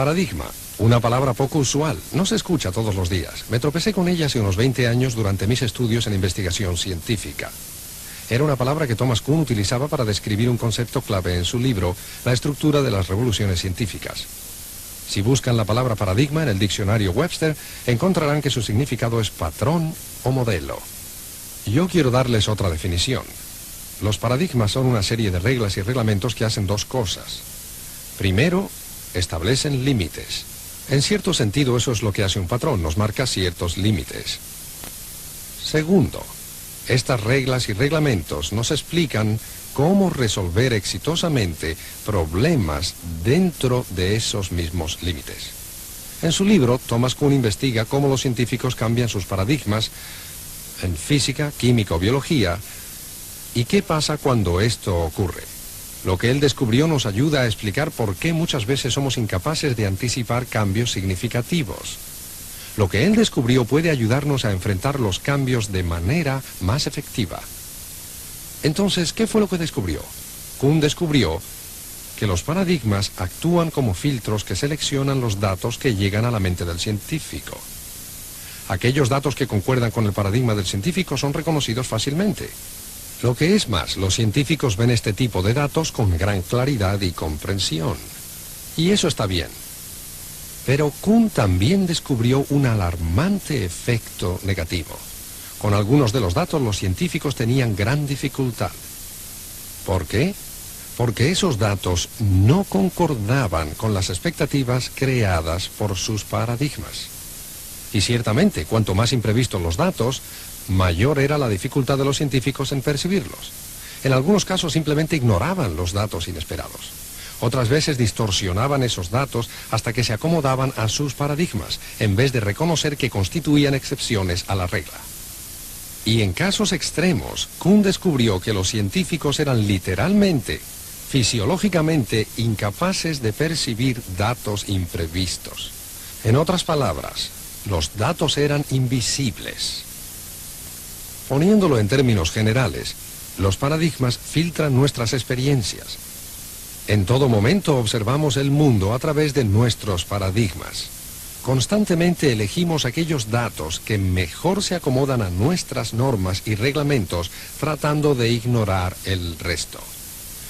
Paradigma, una palabra poco usual, no se escucha todos los días. Me tropecé con ella hace unos 20 años durante mis estudios en investigación científica. Era una palabra que Thomas Kuhn utilizaba para describir un concepto clave en su libro, La estructura de las revoluciones científicas. Si buscan la palabra paradigma en el diccionario Webster, encontrarán que su significado es patrón o modelo. Yo quiero darles otra definición. Los paradigmas son una serie de reglas y reglamentos que hacen dos cosas. Primero, establecen límites. En cierto sentido, eso es lo que hace un patrón, nos marca ciertos límites. Segundo, estas reglas y reglamentos nos explican cómo resolver exitosamente problemas dentro de esos mismos límites. En su libro, Thomas Kuhn investiga cómo los científicos cambian sus paradigmas en física, química o biología, y qué pasa cuando esto ocurre. Lo que él descubrió nos ayuda a explicar por qué muchas veces somos incapaces de anticipar cambios significativos. Lo que él descubrió puede ayudarnos a enfrentar los cambios de manera más efectiva. Entonces, ¿qué fue lo que descubrió? Kuhn descubrió que los paradigmas actúan como filtros que seleccionan los datos que llegan a la mente del científico. Aquellos datos que concuerdan con el paradigma del científico son reconocidos fácilmente. Lo que es más, los científicos ven este tipo de datos con gran claridad y comprensión. Y eso está bien. Pero Kuhn también descubrió un alarmante efecto negativo. Con algunos de los datos los científicos tenían gran dificultad. ¿Por qué? Porque esos datos no concordaban con las expectativas creadas por sus paradigmas. Y ciertamente, cuanto más imprevistos los datos, mayor era la dificultad de los científicos en percibirlos. En algunos casos simplemente ignoraban los datos inesperados. Otras veces distorsionaban esos datos hasta que se acomodaban a sus paradigmas, en vez de reconocer que constituían excepciones a la regla. Y en casos extremos, Kuhn descubrió que los científicos eran literalmente, fisiológicamente, incapaces de percibir datos imprevistos. En otras palabras, los datos eran invisibles. Poniéndolo en términos generales, los paradigmas filtran nuestras experiencias. En todo momento observamos el mundo a través de nuestros paradigmas. Constantemente elegimos aquellos datos que mejor se acomodan a nuestras normas y reglamentos, tratando de ignorar el resto.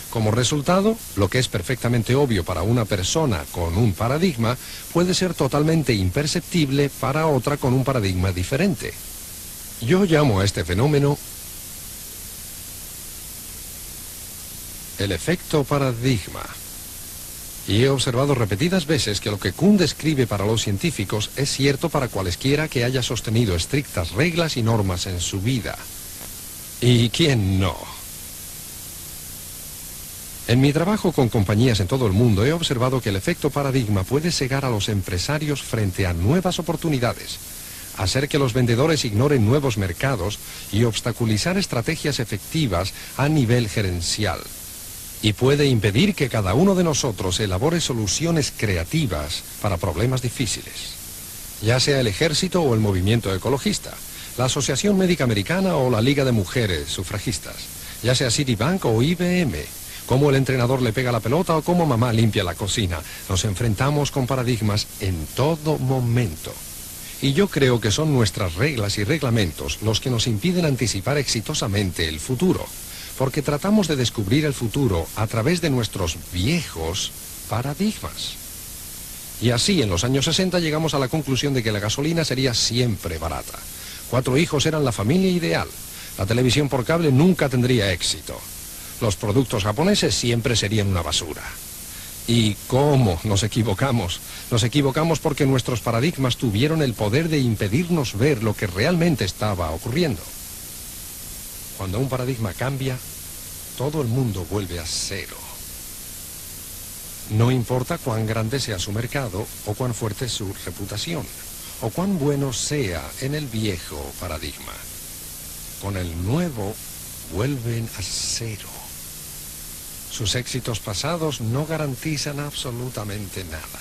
Como resultado, lo que es perfectamente obvio para una persona con un paradigma puede ser totalmente imperceptible para otra con un paradigma diferente. Yo llamo a este fenómeno el efecto paradigma. Y he observado repetidas veces que lo que Kuhn describe para los científicos es cierto para cualesquiera que haya sostenido estrictas reglas y normas en su vida. ¿Y quién no? En mi trabajo con compañías en todo el mundo he observado que el efecto paradigma puede cegar a los empresarios frente a nuevas oportunidades, hacer que los vendedores ignoren nuevos mercados y obstaculizar estrategias efectivas a nivel gerencial. Y puede impedir que cada uno de nosotros elabore soluciones creativas para problemas difíciles. Ya sea el ejército o el movimiento ecologista, la Asociación Médica Americana o la Liga de Mujeres Sufragistas, ya sea Citibank o IBM, cómo el entrenador le pega la pelota o cómo mamá limpia la cocina. Nos enfrentamos con paradigmas en todo momento. Y yo creo que son nuestras reglas y reglamentos los que nos impiden anticipar exitosamente el futuro, porque tratamos de descubrir el futuro a través de nuestros viejos paradigmas. Y así, en los años 60 llegamos a la conclusión de que la gasolina sería siempre barata. 4 hijos eran la familia ideal. La televisión por cable nunca tendría éxito. Los productos japoneses siempre serían una basura. ¿Y cómo nos equivocamos? Nos equivocamos porque nuestros paradigmas tuvieron el poder de impedirnos ver lo que realmente estaba ocurriendo. Cuando un paradigma cambia, todo el mundo vuelve a cero. No importa cuán grande sea su mercado, o cuán fuerte su reputación, o cuán bueno sea en el viejo paradigma. Con el nuevo, vuelven a cero. Sus éxitos pasados no garantizan absolutamente nada.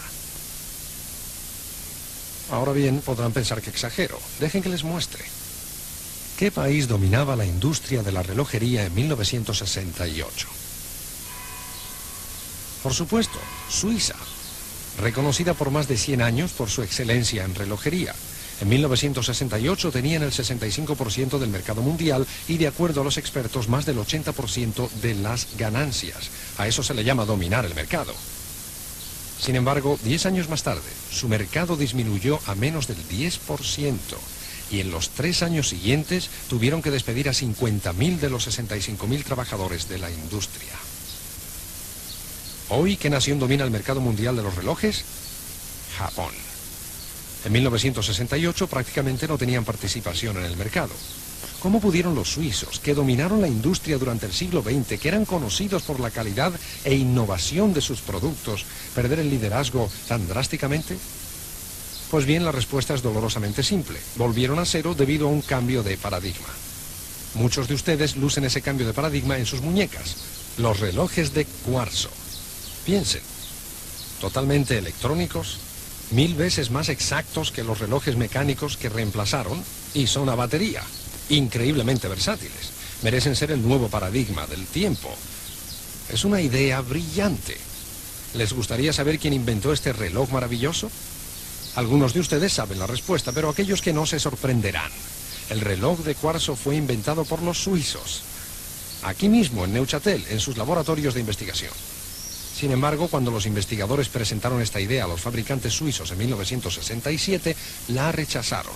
Ahora bien, podrán pensar que exagero. Dejen que les muestre. ¿Qué país dominaba la industria de la relojería en 1968? Por supuesto, Suiza. reconocida por más de 100 años por su excelencia en relojería. En 1968 tenían el 65% del mercado mundial y, de acuerdo a los expertos, más del 80% de las ganancias. A eso se le llama dominar el mercado. Sin embargo, 10 años más tarde, su mercado disminuyó a menos del 10%. Y en los 3 años siguientes tuvieron que despedir a 50.000 de los 65.000 trabajadores de la industria. Hoy, ¿qué nación domina el mercado mundial de los relojes? Japón. En 1968 prácticamente no tenían participación en el mercado. ¿Cómo pudieron los suizos, que dominaron la industria durante el siglo XX, que eran conocidos por la calidad e innovación de sus productos, perder el liderazgo tan drásticamente? Pues bien, la respuesta es dolorosamente simple. Volvieron a cero debido a un cambio de paradigma. Muchos de ustedes lucen ese cambio de paradigma en sus muñecas. Los relojes de cuarzo. Piensen. Totalmente electrónicos, 1000 veces más exactos que los relojes mecánicos que reemplazaron, y son a batería. Increíblemente versátiles. Merecen ser el nuevo paradigma del tiempo. Es una idea brillante. ¿Les gustaría saber quién inventó este reloj maravilloso? Algunos de ustedes saben la respuesta, pero aquellos que no se sorprenderán. El reloj de cuarzo fue inventado por los suizos. Aquí mismo, en Neuchâtel, en sus laboratorios de investigación. Sin embargo, cuando los investigadores presentaron esta idea a los fabricantes suizos en 1967, la rechazaron.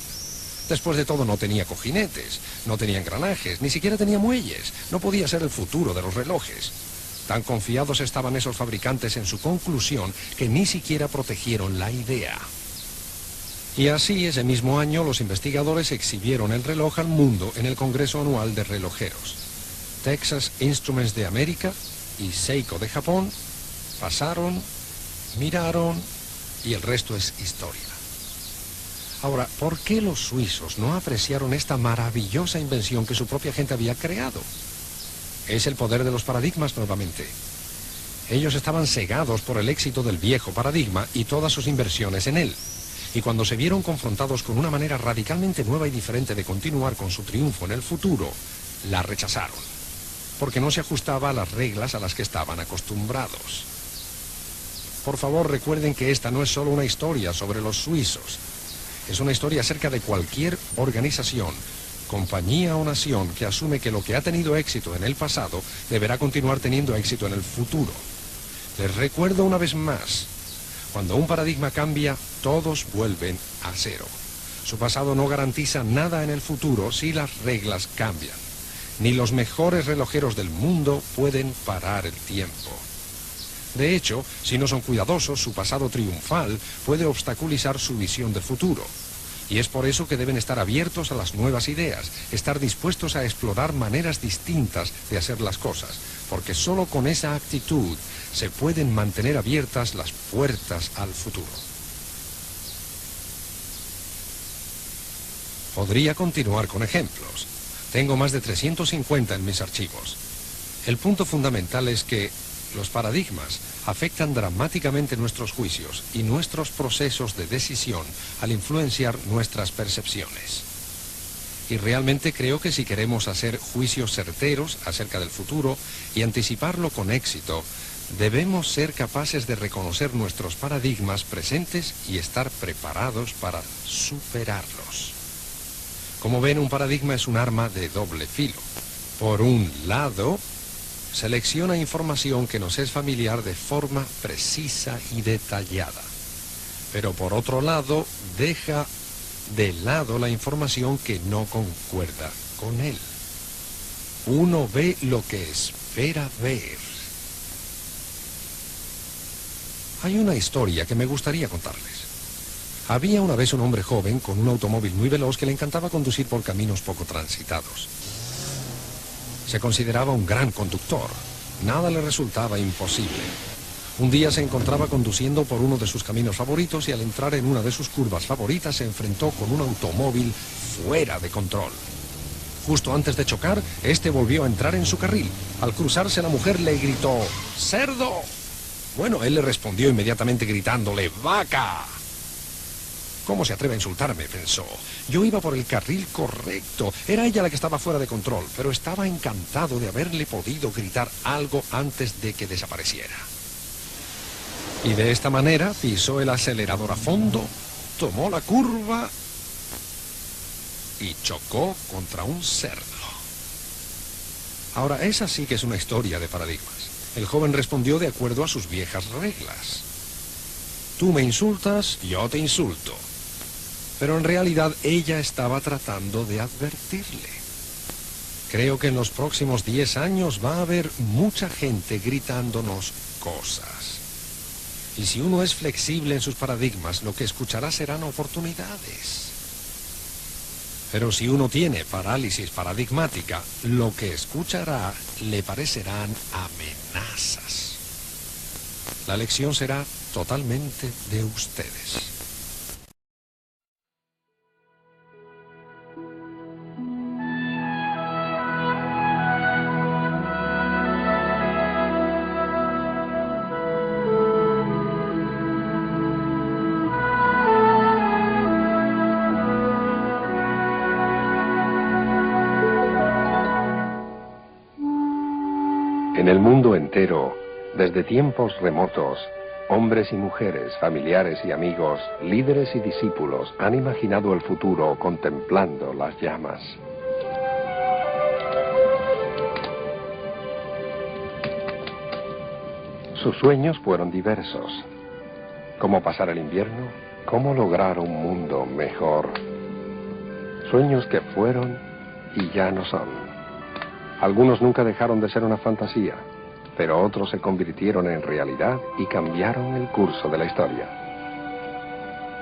Después de todo, no tenía cojinetes, no tenía engranajes, ni siquiera tenía muelles. No podía ser el futuro de los relojes. Tan confiados estaban esos fabricantes en su conclusión que ni siquiera protegieron la idea. Y así, ese mismo año, los investigadores exhibieron el reloj al mundo en el Congreso Anual de Relojeros. Texas Instruments de América y Seiko de Japón pasaron, miraron y el resto es historia. Ahora, ¿por qué los suizos no apreciaron esta maravillosa invención que su propia gente había creado? Es el poder de los paradigmas nuevamente. Ellos estaban cegados por el éxito del viejo paradigma y todas sus inversiones en él. Y cuando se vieron confrontados con una manera radicalmente nueva y diferente de continuar con su triunfo en el futuro, la rechazaron, porque no se ajustaba a las reglas a las que estaban acostumbrados. Por favor, recuerden que esta no es solo una historia sobre los suizos. Es una historia acerca de cualquier organización, compañía o nación que asume que lo que ha tenido éxito en el pasado deberá continuar teniendo éxito en el futuro. Les recuerdo una vez más, cuando un paradigma cambia, todos vuelven a cero. Su pasado no garantiza nada en el futuro si las reglas cambian. Ni los mejores relojeros del mundo pueden parar el tiempo. De hecho, si no son cuidadosos, su pasado triunfal puede obstaculizar su visión de futuro. Y es por eso que deben estar abiertos a las nuevas ideas, estar dispuestos a explorar maneras distintas de hacer las cosas, porque solo con esa actitud se pueden mantener abiertas las puertas al futuro. Podría continuar con ejemplos. Tengo más de 350 en mis archivos. El punto fundamental es que los paradigmas afectan dramáticamente nuestros juicios y nuestros procesos de decisión al influenciar nuestras percepciones. Y realmente creo que si queremos hacer juicios certeros acerca del futuro y anticiparlo con éxito, debemos ser capaces de reconocer nuestros paradigmas presentes y estar preparados para superarlos. Como ven, un paradigma es un arma de doble filo. Por un lado, selecciona información que nos es familiar de forma precisa y detallada. Pero por otro lado, deja de lado la información que no concuerda con él. Uno ve lo que espera ver. Hay una historia que me gustaría contarles. Había una vez un hombre joven con un automóvil muy veloz que le encantaba conducir por caminos poco transitados. Se consideraba un gran conductor. Nada le resultaba imposible. Un día se encontraba conduciendo por uno de sus caminos favoritos y al entrar en una de sus curvas favoritas se enfrentó con un automóvil fuera de control. Justo antes de chocar, este volvió a entrar en su carril. Al cruzarse, la mujer le gritó: ¡cerdo! Bueno, él le respondió inmediatamente gritándole: ¡vaca! ¿Cómo se atreve a insultarme?, pensó. Yo iba por el carril correcto. Era ella la que estaba fuera de control, pero estaba encantado de haberle podido gritar algo antes de que desapareciera. Y de esta manera pisó el acelerador a fondo, tomó la curva y chocó contra un cerdo. Ahora, esa sí que es una historia de paradigmas. El joven respondió de acuerdo a sus viejas reglas. Tú me insultas, yo te insulto. Pero en realidad ella estaba tratando de advertirle. Creo que en los próximos 10 años va a haber mucha gente gritándonos cosas. Y si uno es flexible en sus paradigmas, lo que escuchará serán oportunidades. Pero si uno tiene parálisis paradigmática, lo que escuchará le parecerán amenazas. La lección será totalmente de ustedes. En el mundo entero, desde tiempos remotos, hombres y mujeres, familiares y amigos, líderes y discípulos han imaginado el futuro contemplando las llamas. Sus sueños fueron diversos. ¿Cómo pasar el invierno? ¿Cómo lograr un mundo mejor? Sueños que fueron y ya no son. Algunos nunca dejaron de ser una fantasía, pero otros se convirtieron en realidad y cambiaron el curso de la historia.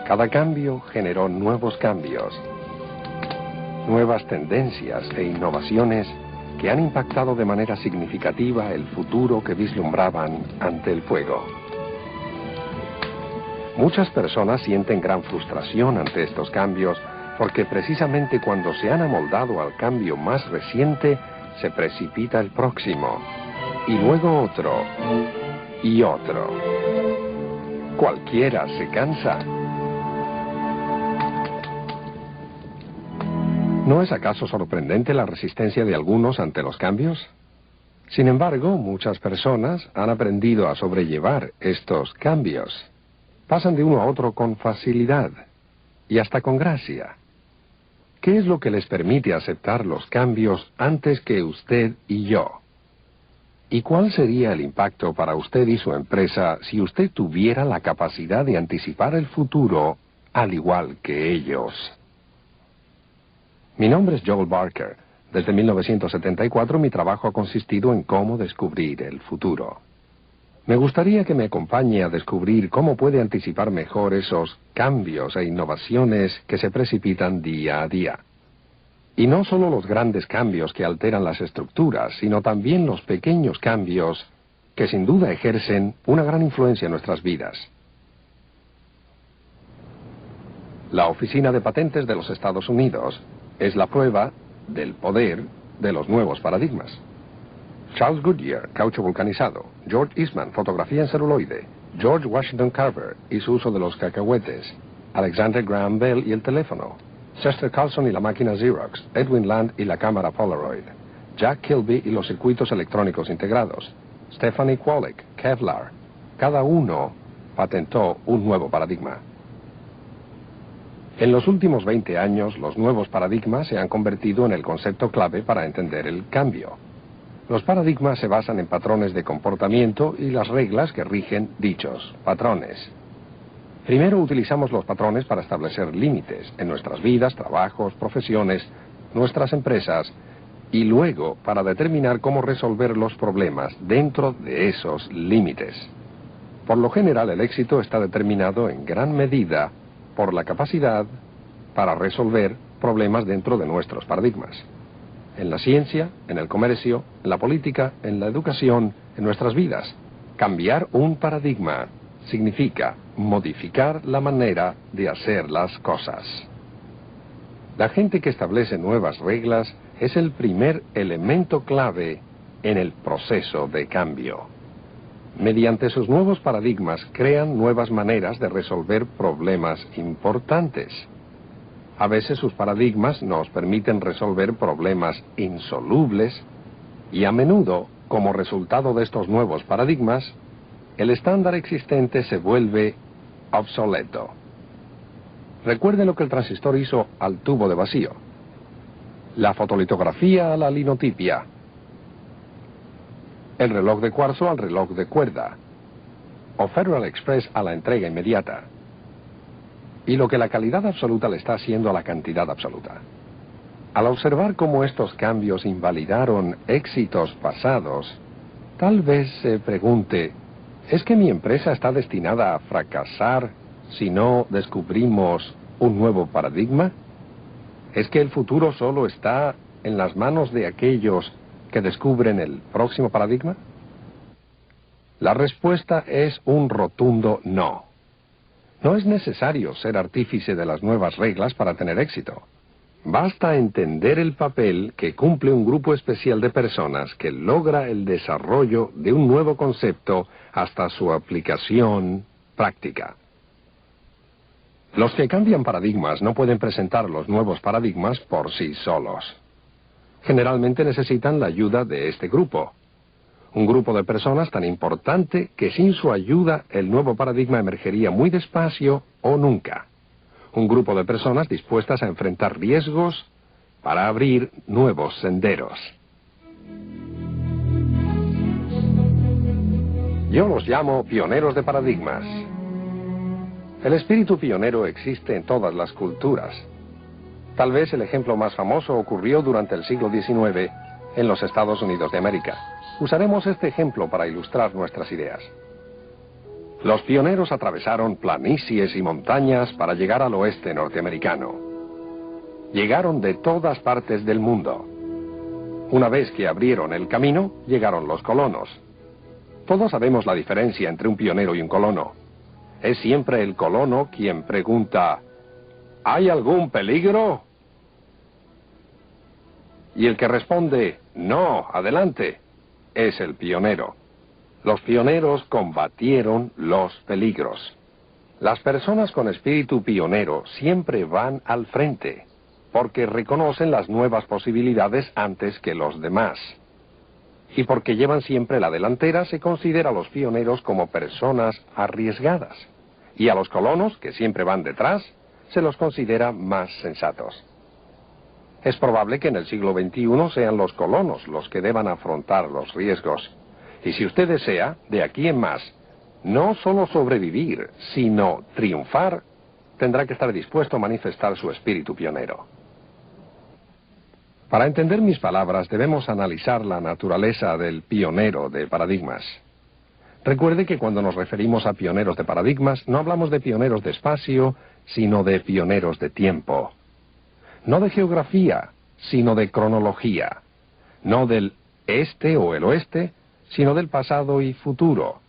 Cada cambio generó nuevos cambios, nuevas tendencias e innovaciones que han impactado de manera significativa el futuro que vislumbraban ante el fuego. Muchas personas sienten gran frustración ante estos cambios porque precisamente cuando se han amoldado al cambio más reciente, se precipita el próximo, y luego otro, y otro. Cualquiera se cansa. ¿No es acaso sorprendente la resistencia de algunos ante los cambios? Sin embargo, muchas personas han aprendido a sobrellevar estos cambios. Pasan de uno a otro con facilidad, y hasta con gracia. ¿Qué es lo que les permite aceptar los cambios antes que usted y yo? ¿Y cuál sería el impacto para usted y su empresa si usted tuviera la capacidad de anticipar el futuro al igual que ellos? Mi nombre es Joel Barker. Desde 1974 mi trabajo ha consistido en cómo descubrir el futuro. Me gustaría que me acompañe a descubrir cómo puede anticipar mejor esos cambios e innovaciones que se precipitan día a día. Y no solo los grandes cambios que alteran las estructuras, sino también los pequeños cambios que sin duda ejercen una gran influencia en nuestras vidas. La Oficina de Patentes de los Estados Unidos es la prueba del poder de los nuevos paradigmas. Charles Goodyear, caucho vulcanizado. George Eastman, fotografía en celuloide. George Washington Carver y su uso de los cacahuetes. Alexander Graham Bell y el teléfono. Chester Carlson y la máquina Xerox. Edwin Land y la cámara Polaroid. Jack Kilby y los circuitos electrónicos integrados. Stephanie Kwolek, Kevlar. Cada uno patentó un nuevo paradigma. En los últimos 20 años, los nuevos paradigmas se han convertido en el concepto clave para entender el cambio. Los paradigmas se basan en patrones de comportamiento y las reglas que rigen dichos patrones. Primero utilizamos los patrones para establecer límites en nuestras vidas, trabajos, profesiones, nuestras empresas, y luego para determinar cómo resolver los problemas dentro de esos límites. Por lo general, el éxito está determinado en gran medida por la capacidad para resolver problemas dentro de nuestros paradigmas. En la ciencia, en el comercio, en la política, en la educación, en nuestras vidas. Cambiar un paradigma significa modificar la manera de hacer las cosas. La gente que establece nuevas reglas es el primer elemento clave en el proceso de cambio. Mediante sus nuevos paradigmas crean nuevas maneras de resolver problemas importantes. A veces sus paradigmas nos permiten resolver problemas insolubles y a menudo, como resultado de estos nuevos paradigmas, el estándar existente se vuelve obsoleto. Recuerden lo que el transistor hizo al tubo de vacío, la fotolitografía a la linotipia, el reloj de cuarzo al reloj de cuerda, o Federal Express a la entrega inmediata, y lo que la calidad absoluta le está haciendo a la cantidad absoluta. Al observar cómo estos cambios invalidaron éxitos pasados, tal vez se pregunte, ¿es que mi empresa está destinada a fracasar si no descubrimos un nuevo paradigma? ¿Es que el futuro solo está en las manos de aquellos que descubren el próximo paradigma? La respuesta es un rotundo no. No es necesario ser artífice de las nuevas reglas para tener éxito. Basta entender el papel que cumple un grupo especial de personas que logra el desarrollo de un nuevo concepto hasta su aplicación práctica. Los que cambian paradigmas no pueden presentar los nuevos paradigmas por sí solos. Generalmente necesitan la ayuda de este grupo. Un grupo de personas tan importante que sin su ayuda el nuevo paradigma emergería muy despacio o nunca. Un grupo de personas dispuestas a enfrentar riesgos para abrir nuevos senderos. Yo los llamo pioneros de paradigmas. El espíritu pionero existe en todas las culturas. Tal vez el ejemplo más famoso ocurrió durante el siglo XIX en los Estados Unidos de América. Usaremos este ejemplo para ilustrar nuestras ideas. Los pioneros atravesaron planicies y montañas para llegar al oeste norteamericano. Llegaron de todas partes del mundo. Una vez que abrieron el camino, llegaron los colonos. Todos sabemos la diferencia entre un pionero y un colono. Es siempre el colono quien pregunta, ¿hay algún peligro? Y el que responde, no, adelante, es el pionero. Los pioneros combatieron los peligros. Las personas con espíritu pionero siempre van al frente, porque reconocen las nuevas posibilidades antes que los demás. Y porque llevan siempre la delantera, se considera a los pioneros como personas arriesgadas. Y a los colonos, que siempre van detrás, se los considera más sensatos. Es probable que en el siglo XXI sean los colonos los que deban afrontar los riesgos. Y si usted desea, de aquí en más, no solo sobrevivir, sino triunfar, tendrá que estar dispuesto a manifestar su espíritu pionero. Para entender mis palabras, debemos analizar la naturaleza del pionero de paradigmas. Recuerde que cuando nos referimos a pioneros de paradigmas, no hablamos de pioneros de espacio, sino de pioneros de tiempo. No de geografía, sino de cronología. No del este o el oeste, sino del pasado y futuro.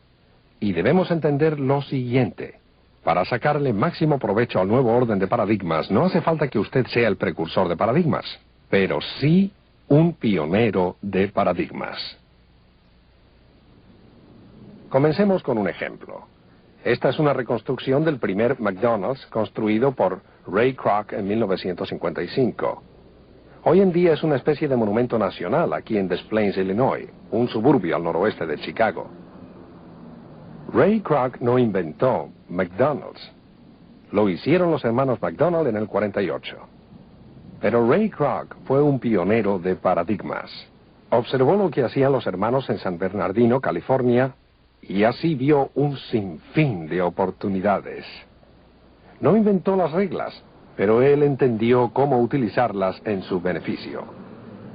Y debemos entender lo siguiente. Para sacarle máximo provecho al nuevo orden de paradigmas, no hace falta que usted sea el precursor de paradigmas, pero sí un pionero de paradigmas. Comencemos con un ejemplo. Esta es una reconstrucción del primer McDonald's construido por Ray Kroc en 1955. Hoy en día es una especie de monumento nacional aquí en Des Plaines, Illinois, un suburbio al noroeste de Chicago. Ray Kroc no inventó McDonald's. Lo hicieron los hermanos McDonald en el 48. Pero Ray Kroc fue un pionero de paradigmas. Observó lo que hacían los hermanos en San Bernardino, California, y así vio un sinfín de oportunidades. No inventó las reglas, pero él entendió cómo utilizarlas en su beneficio.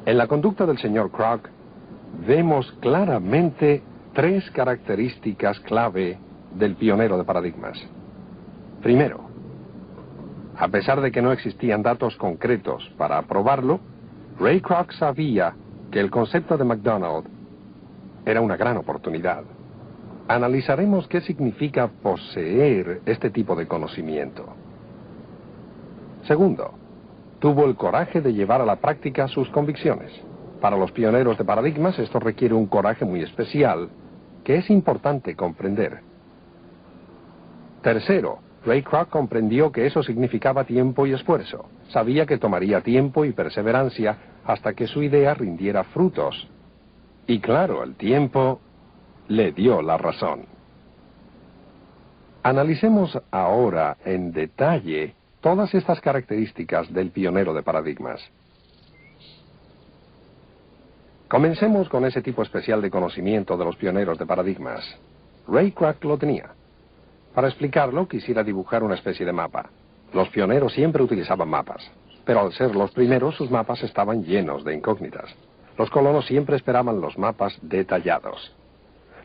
En la conducta del señor Kroc, vemos claramente tres características clave del pionero de paradigmas. Primero, a pesar de que no existían datos concretos para probarlo, Ray Kroc sabía que el concepto de McDonald's era una gran oportunidad. Analizaremos qué significa poseer este tipo de conocimiento. Segundo, tuvo el coraje de llevar a la práctica sus convicciones. Para los pioneros de paradigmas esto requiere un coraje muy especial que es importante comprender. Tercero, Ray Kroc comprendió que eso significaba tiempo y esfuerzo. Sabía que tomaría tiempo y perseverancia hasta que su idea rindiera frutos. Y claro, el tiempo le dio la razón. Analicemos ahora en detalle todas estas características del pionero de paradigmas. Comencemos con ese tipo especial de conocimiento de los pioneros de paradigmas. Ray Kroc lo tenía. Para explicarlo, quisiera dibujar una especie de mapa. Los pioneros siempre utilizaban mapas, pero al ser los primeros, sus mapas estaban llenos de incógnitas. Los colonos siempre esperaban los mapas detallados.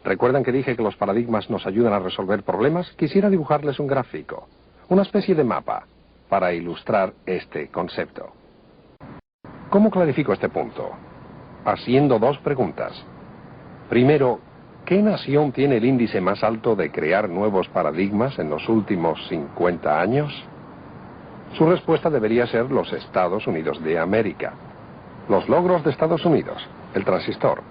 ¿Recuerdan que dije que los paradigmas nos ayudan a resolver problemas? Quisiera dibujarles un gráfico, una especie de mapa, para ilustrar este concepto. ¿Cómo clarifico este punto? Haciendo dos preguntas. Primero, ¿qué nación tiene el índice más alto de crear nuevos paradigmas en los últimos 50 años? Su respuesta debería ser los Estados Unidos de América. Los logros de Estados Unidos: el transistor,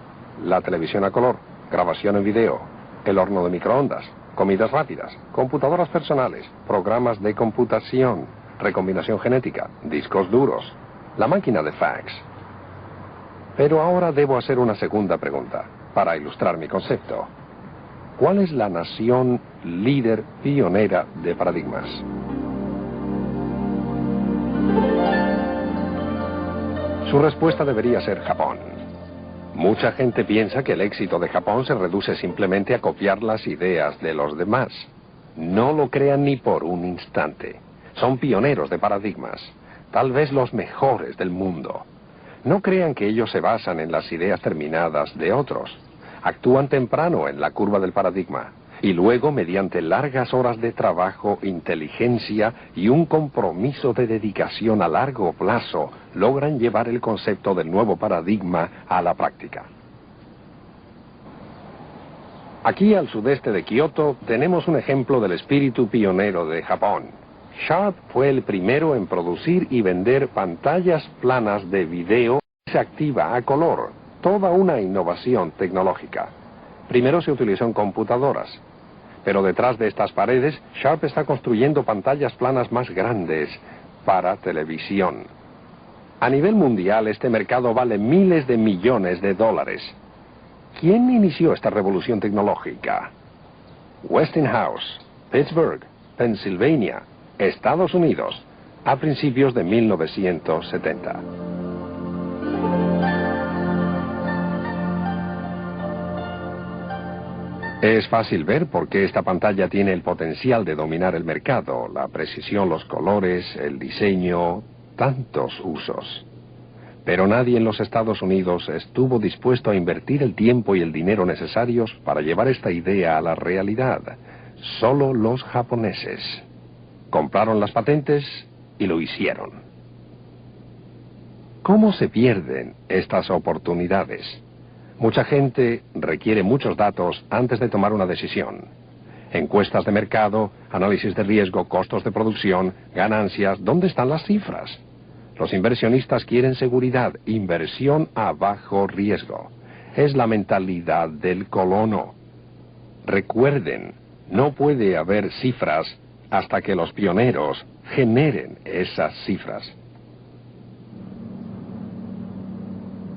la televisión a color, grabación en video, el horno de microondas, comidas rápidas, computadoras personales, programas de computación, recombinación genética, discos duros, la máquina de fax. Pero ahora debo hacer una segunda pregunta, para ilustrar mi concepto. ¿Cuál es la nación líder pionera de paradigmas? Su respuesta debería ser Japón. Mucha gente piensa que el éxito de Japón se reduce simplemente a copiar las ideas de los demás. No lo crean ni por un instante. Son pioneros de paradigmas, tal vez los mejores del mundo. No crean que ellos se basan en las ideas terminadas de otros. Actúan temprano en la curva del paradigma y luego, mediante largas horas de trabajo, inteligencia y un compromiso de dedicación a largo plazo, logran llevar el concepto del nuevo paradigma a la práctica. Aquí al sudeste de Kioto tenemos un ejemplo del espíritu pionero de Japón. Sharp fue el primero en producir y vender pantallas planas de video que se activa a color, toda una innovación tecnológica. Primero se utilizó en computadoras, pero detrás de estas paredes, Sharp está construyendo pantallas planas más grandes para televisión. A nivel mundial, este mercado vale miles de millones de dólares. ¿Quién inició esta revolución tecnológica? Westinghouse, Pittsburgh, Pensilvania, Estados Unidos, a principios de 1970. Es fácil ver por qué esta pantalla tiene el potencial de dominar el mercado, la precisión, los colores, el diseño, tantos usos. Pero nadie en los Estados Unidos estuvo dispuesto a invertir el tiempo y el dinero necesarios para llevar esta idea a la realidad. Solo los japoneses. Compraron las patentes y lo hicieron. ¿Cómo se pierden estas oportunidades? Mucha gente requiere muchos datos antes de tomar una decisión. Encuestas de mercado, análisis de riesgo, costos de producción, ganancias. ¿Dónde están las cifras? Los inversionistas quieren seguridad, inversión a bajo riesgo. Es la mentalidad del colono. Recuerden, no puede haber cifras hasta que los pioneros generen esas cifras.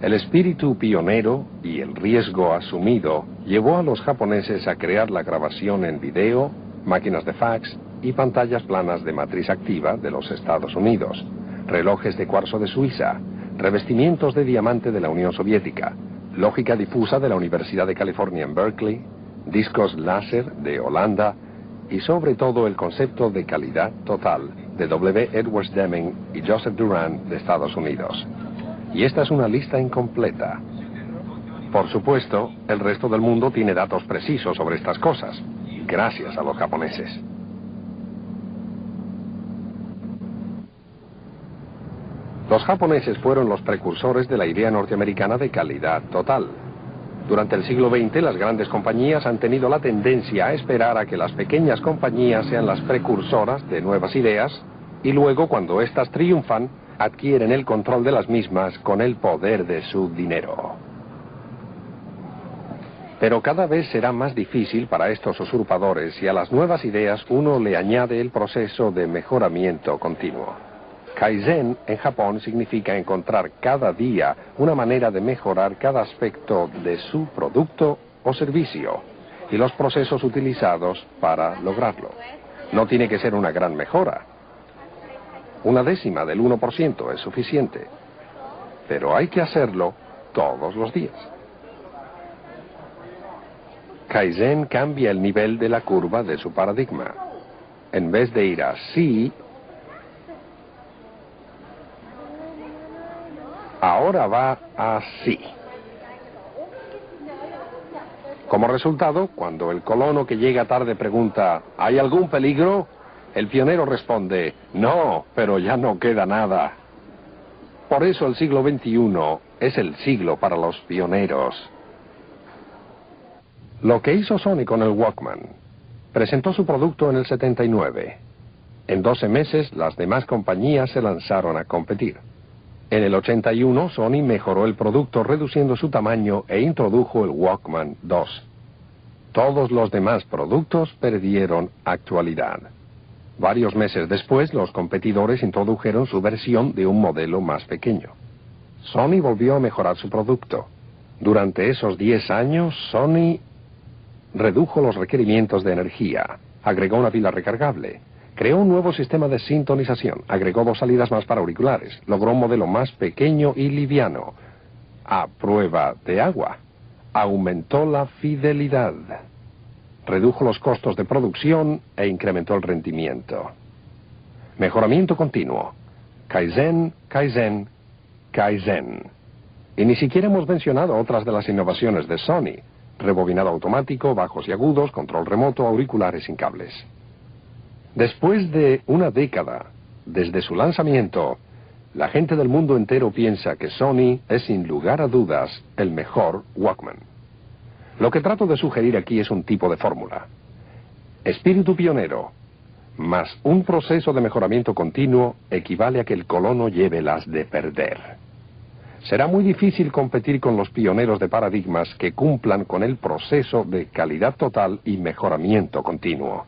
El espíritu pionero y el riesgo asumido llevó a los japoneses a crear la grabación en video, máquinas de fax y pantallas planas de matriz activa de los Estados Unidos, relojes de cuarzo de Suiza, revestimientos de diamante de la Unión Soviética, lógica difusa de la Universidad de California en Berkeley, discos láser de Holanda y sobre todo el concepto de calidad total de W. Edwards Deming y Joseph Durand de Estados Unidos. Y esta es una lista incompleta. Por supuesto, el resto del mundo tiene datos precisos sobre estas cosas, gracias a los japoneses. Los japoneses fueron los precursores de la idea norteamericana de calidad total. Durante el siglo XX, las grandes compañías han tenido la tendencia a esperar a que las pequeñas compañías sean las precursoras de nuevas ideas, y luego, cuando éstas triunfan, adquieren el control de las mismas con el poder de su dinero. Pero cada vez será más difícil para estos usurpadores si a las nuevas ideas uno le añade el proceso de mejoramiento continuo. Kaizen en Japón significa encontrar cada día una manera de mejorar cada aspecto de su producto o servicio. y los procesos utilizados para lograrlo. No tiene que ser una gran mejora. 1/10 del 1% es suficiente, pero hay que hacerlo todos los días. Kaizen cambia el nivel de la curva de su paradigma. En vez de ir así, ahora va así. Como resultado, cuando el colono que llega tarde pregunta, ¿hay algún peligro?, el pionero responde, no, pero ya no queda nada. Por eso el siglo XXI es el siglo para los pioneros. Lo que hizo Sony con el Walkman: presentó su producto en el 79. En 12 meses, las demás compañías se lanzaron a competir. En el 81, Sony mejoró el producto reduciendo su tamaño e introdujo el Walkman 2. Todos los demás productos perdieron actualidad. Varios meses después, los competidores introdujeron su versión de un modelo más pequeño. Sony volvió a mejorar su producto. Durante esos 10 años, Sony redujo los requerimientos de energía, agregó una pila recargable, creó un nuevo sistema de sintonización, agregó 2 salidas más para auriculares, logró un modelo más pequeño y liviano, a prueba de agua, aumentó la fidelidad, redujo los costos de producción e incrementó el rendimiento. Mejoramiento continuo. Kaizen, Kaizen, Kaizen. Y ni siquiera hemos mencionado otras de las innovaciones de Sony: rebobinado automático, bajos y agudos, control remoto, auriculares sin cables. Después de una década desde su lanzamiento, la gente del mundo entero piensa que Sony es sin lugar a dudas el mejor Walkman. Lo que trato de sugerir aquí es un tipo de fórmula: espíritu pionero más un proceso de mejoramiento continuo equivale a que el colono lleve las de perder. Será muy difícil competir con los pioneros de paradigmas que cumplan con el proceso de calidad total y mejoramiento continuo.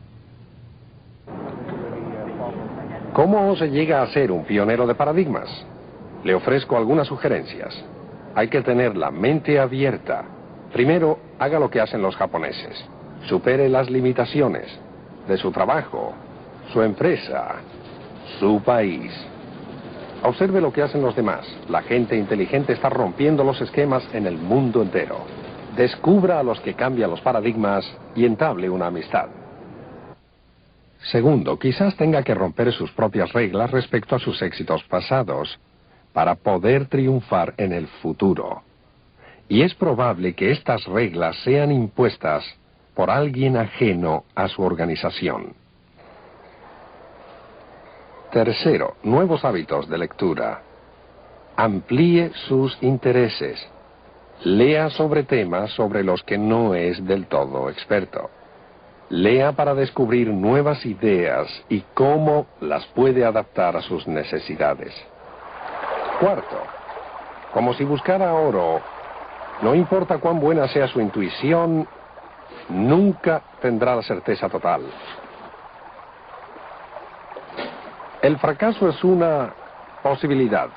¿Cómo se llega a ser un pionero de paradigmas? Le ofrezco algunas sugerencias. Hay que tener la mente abierta. Primero, haga lo que hacen los japoneses. Supere las limitaciones de su trabajo, su empresa, su país. Observe lo que hacen los demás. La gente inteligente está rompiendo los esquemas en el mundo entero. Descubra a los que cambian los paradigmas y entable una amistad. Segundo, quizás tenga que romper sus propias reglas respecto a sus éxitos pasados para poder triunfar en el futuro. Y es probable que estas reglas sean impuestas por alguien ajeno a su organización. Tercero, nuevos hábitos de lectura. Amplíe sus intereses. Lea sobre temas sobre los que no es del todo experto. Lea para descubrir nuevas ideas y cómo las puede adaptar a sus necesidades. Cuarto, como si buscara oro, no importa cuán buena sea su intuición, nunca tendrá la certeza total. El fracaso es una posibilidad,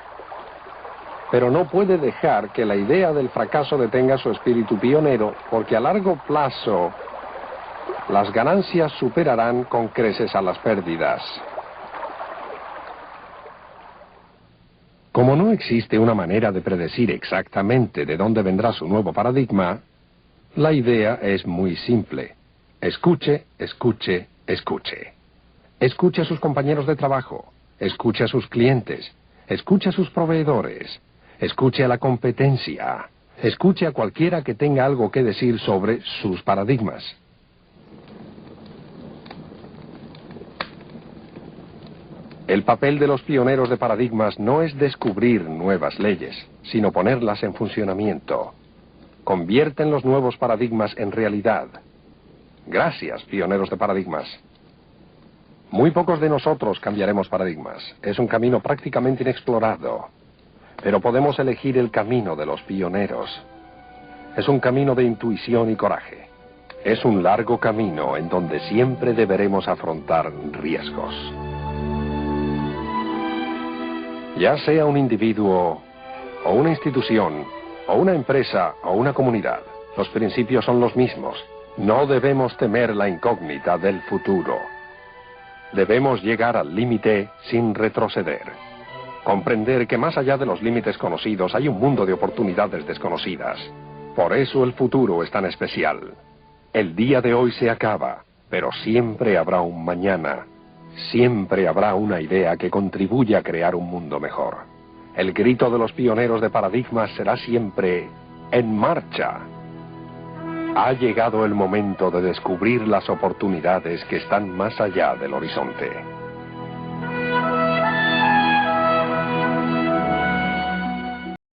pero no puede dejar que la idea del fracaso detenga su espíritu pionero, porque a largo plazo las ganancias superarán con creces a las pérdidas. Como no existe una manera de predecir exactamente de dónde vendrá su nuevo paradigma, la idea es muy simple. Escuche, escuche, escuche. Escuche a sus compañeros de trabajo, escuche a sus clientes, escuche a sus proveedores, escuche a la competencia, escuche a cualquiera que tenga algo que decir sobre sus paradigmas. El papel de los pioneros de paradigmas no es descubrir nuevas leyes, sino ponerlas en funcionamiento. Convierten los nuevos paradigmas en realidad. Gracias, pioneros de paradigmas. Muy pocos de nosotros cambiaremos paradigmas. Es un camino prácticamente inexplorado. Pero podemos elegir el camino de los pioneros. Es un camino de intuición y coraje. Es un largo camino en donde siempre deberemos afrontar riesgos. Ya sea un individuo, o una institución, o una empresa, o una comunidad, los principios son los mismos. No debemos temer la incógnita del futuro. Debemos llegar al límite sin retroceder. Comprender que más allá de los límites conocidos hay un mundo de oportunidades desconocidas. Por eso el futuro es tan especial. El día de hoy se acaba, pero siempre habrá un mañana. Siempre habrá una idea que contribuya a crear un mundo mejor. El grito de los pioneros de paradigmas será siempre ¡en marcha! Ha llegado el momento de descubrir las oportunidades que están más allá del horizonte.